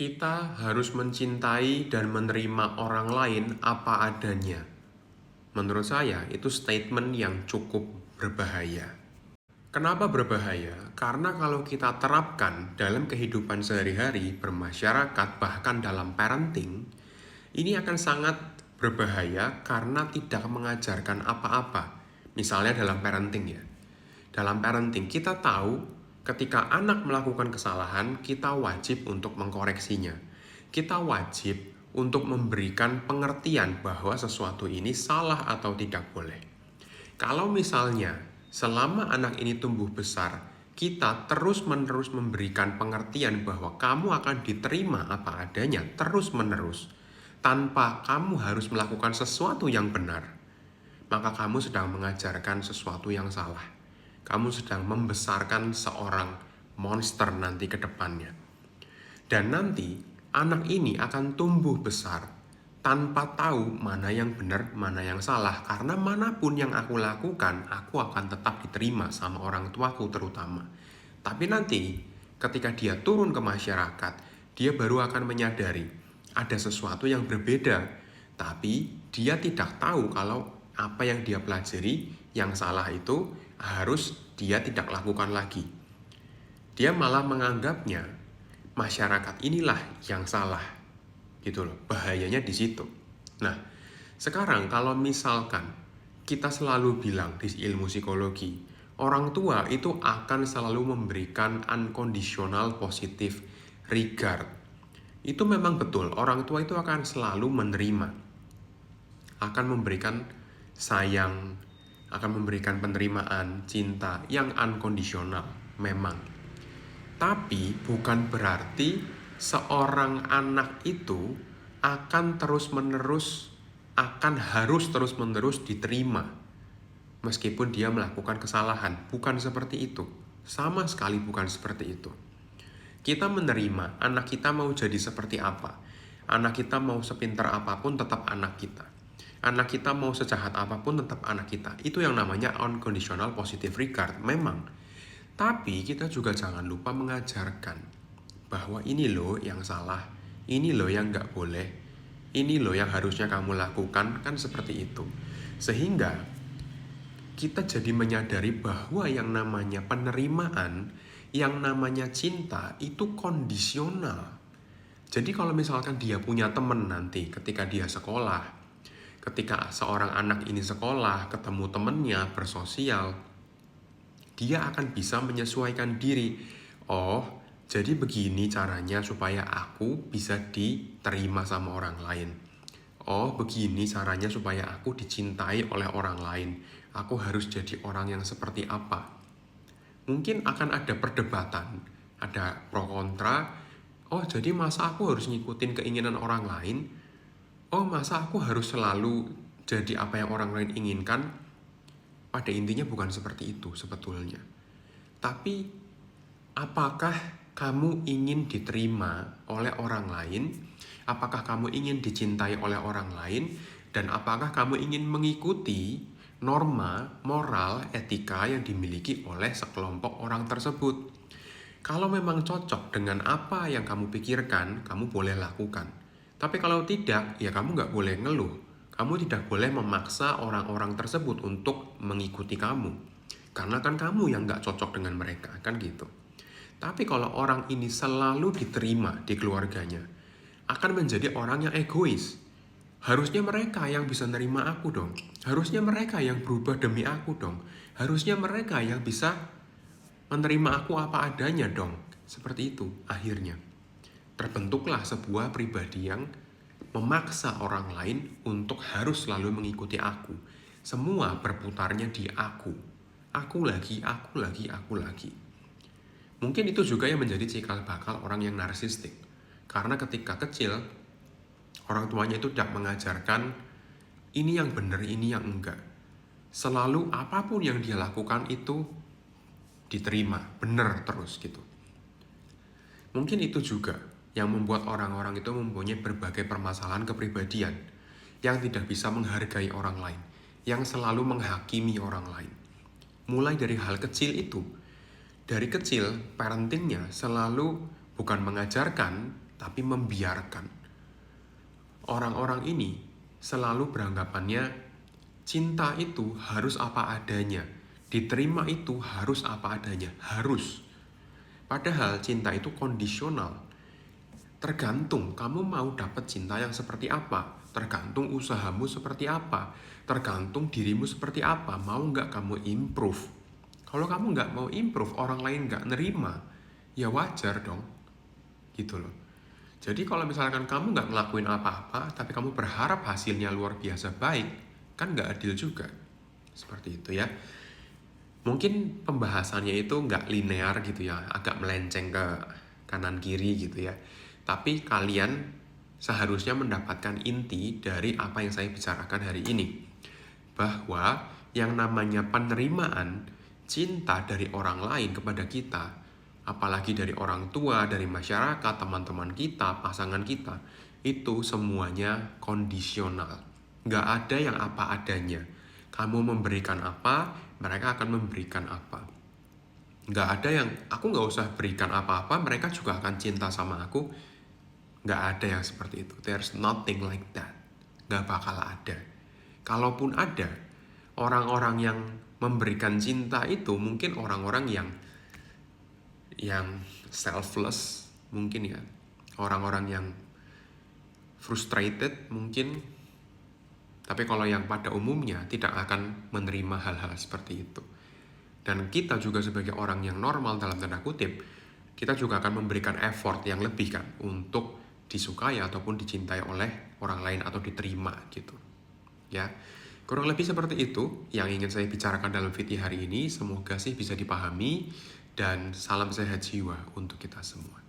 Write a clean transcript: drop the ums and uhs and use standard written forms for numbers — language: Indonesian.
Kita harus mencintai dan menerima orang lain apa adanya. Menurut saya, itu statement yang cukup berbahaya. Kenapa berbahaya? Karena kalau kita terapkan dalam kehidupan sehari-hari, bermasyarakat, bahkan dalam parenting, ini akan sangat berbahaya karena tidak mengajarkan apa-apa. Misalnya dalam parenting ya. Dalam parenting kita tahu ketika anak melakukan kesalahan, kita wajib untuk mengkoreksinya. Kita wajib untuk memberikan pengertian bahwa sesuatu ini salah atau tidak boleh. Kalau misalnya selama anak ini tumbuh besar, kita terus-menerus memberikan pengertian bahwa kamu akan diterima apa adanya terus-menerus, tanpa kamu harus melakukan sesuatu yang benar, maka kamu sedang mengajarkan sesuatu yang salah. Kamu sedang membesarkan seorang monster nanti ke depannya. Dan nanti anak ini akan tumbuh besar tanpa tahu mana yang benar, mana yang salah. Karena manapun yang aku lakukan, aku akan tetap diterima sama orang tuaku terutama. Tapi nanti ketika dia turun ke masyarakat, dia baru akan menyadari ada sesuatu yang berbeda. Tapi dia tidak tahu kalau apa yang dia pelajari yang salah itu harus dia tidak lakukan lagi. Dia malah menganggapnya masyarakat inilah yang salah. Gitu loh, bahayanya di situ. Nah, sekarang kalau misalkan kita selalu bilang di ilmu psikologi, orang tua itu akan selalu memberikan unconditional positive regard. Itu memang betul, orang tua itu akan selalu menerima, akan memberikan sayang, akan memberikan penerimaan, cinta yang unconditional, memang. Tapi bukan berarti seorang anak itu akan harus terus-menerus diterima meskipun dia melakukan kesalahan. Bukan seperti itu. Sama sekali bukan seperti itu. Kita menerima anak kita mau jadi seperti apa. Anak kita mau sepintar apapun tetap anak kita. Anak kita mau sejahat apapun tetap anak kita. Itu yang namanya unconditional positive regard. Memang. Tapi kita juga jangan lupa mengajarkan bahwa ini loh yang salah, ini loh yang nggak boleh, ini loh yang harusnya kamu lakukan, kan seperti itu. Sehingga kita jadi menyadari bahwa yang namanya penerimaan, yang namanya cinta itu kondisional. Jadi kalau misalkan dia punya teman nanti ketika dia sekolah, ketika seorang anak ini sekolah, ketemu temennya, bersosial, dia akan bisa menyesuaikan diri. Oh, jadi begini caranya supaya aku bisa diterima sama orang lain. Oh, begini caranya supaya aku dicintai oleh orang lain. Aku harus jadi orang yang seperti apa? Mungkin akan ada perdebatan, ada pro kontra. Oh, jadi masa aku harus ngikutin keinginan orang lain? Oh, masa aku harus selalu jadi apa yang orang lain inginkan? Pada intinya bukan seperti itu sebetulnya. Tapi apakah kamu ingin diterima oleh orang lain? Apakah kamu ingin dicintai oleh orang lain? Dan apakah kamu ingin mengikuti norma, moral, etika yang dimiliki oleh sekelompok orang tersebut? Kalau memang cocok dengan apa yang kamu pikirkan, kamu boleh lakukan. Tapi kalau tidak, ya kamu nggak boleh ngeluh. Kamu tidak boleh memaksa orang-orang tersebut untuk mengikuti kamu. Karena kan kamu yang nggak cocok dengan mereka, kan gitu. Tapi kalau orang ini selalu diterima di keluarganya, akan menjadi orang yang egois. Harusnya mereka yang bisa nerima aku dong. Harusnya mereka yang berubah demi aku dong. Harusnya mereka yang bisa menerima aku apa adanya dong. Seperti itu akhirnya. Terbentuklah sebuah pribadi yang memaksa orang lain untuk harus selalu mengikuti aku. Semua berputarnya di aku. Aku lagi, aku lagi, aku lagi. Mungkin itu juga yang menjadi cikal bakal orang yang narsistik. Karena ketika kecil, orang tuanya itu tidak mengajarkan ini yang benar, ini yang enggak. Selalu apapun yang dia lakukan itu diterima, benar terus gitu. Mungkin itu juga yang membuat orang-orang itu mempunyai berbagai permasalahan kepribadian yang tidak bisa menghargai orang lain, yang selalu menghakimi orang lain. Mulai dari hal kecil itu, dari kecil parentingnya selalu bukan mengajarkan, tapi membiarkan. Orang-orang ini selalu beranggapannya cinta itu harus apa adanya, diterima itu harus apa adanya, harus. Padahal cinta itu kondisional. Tergantung kamu mau dapat cinta yang seperti apa, tergantung usahamu seperti apa, tergantung dirimu seperti apa, mau nggak kamu improve. Kalau kamu nggak mau improve, orang lain nggak nerima, ya wajar dong, gitu loh. Jadi kalau misalkan kamu nggak ngelakuin apa-apa, tapi kamu berharap hasilnya luar biasa baik, kan nggak adil juga. Seperti itu ya. Mungkin pembahasannya itu nggak linear gitu ya, agak melenceng ke kanan kiri gitu ya. Tapi kalian seharusnya mendapatkan inti dari apa yang saya bicarakan hari ini. Bahwa yang namanya penerimaan cinta dari orang lain kepada kita, apalagi dari orang tua, dari masyarakat, teman-teman kita, pasangan kita, itu semuanya kondisional. Nggak ada yang apa adanya. Kamu memberikan apa, mereka akan memberikan apa. Nggak ada yang, aku nggak usah berikan apa-apa, mereka juga akan cinta sama aku. Nggak ada yang seperti itu. There's nothing like that. Nggak bakal ada. Kalaupun ada, orang-orang yang memberikan cinta itu mungkin orang-orang yang selfless mungkin ya, orang-orang yang frustrated mungkin. Tapi kalau yang pada umumnya tidak akan menerima hal-hal seperti itu. Dan kita juga sebagai orang yang normal dalam tanda kutip, kita juga akan memberikan effort yang lebih kan untuk disukai ataupun dicintai oleh orang lain atau diterima gitu. Ya. Kurang lebih seperti itu yang ingin saya bicarakan dalam video hari ini. Semoga sih bisa dipahami dan salam sehat jiwa untuk kita semua.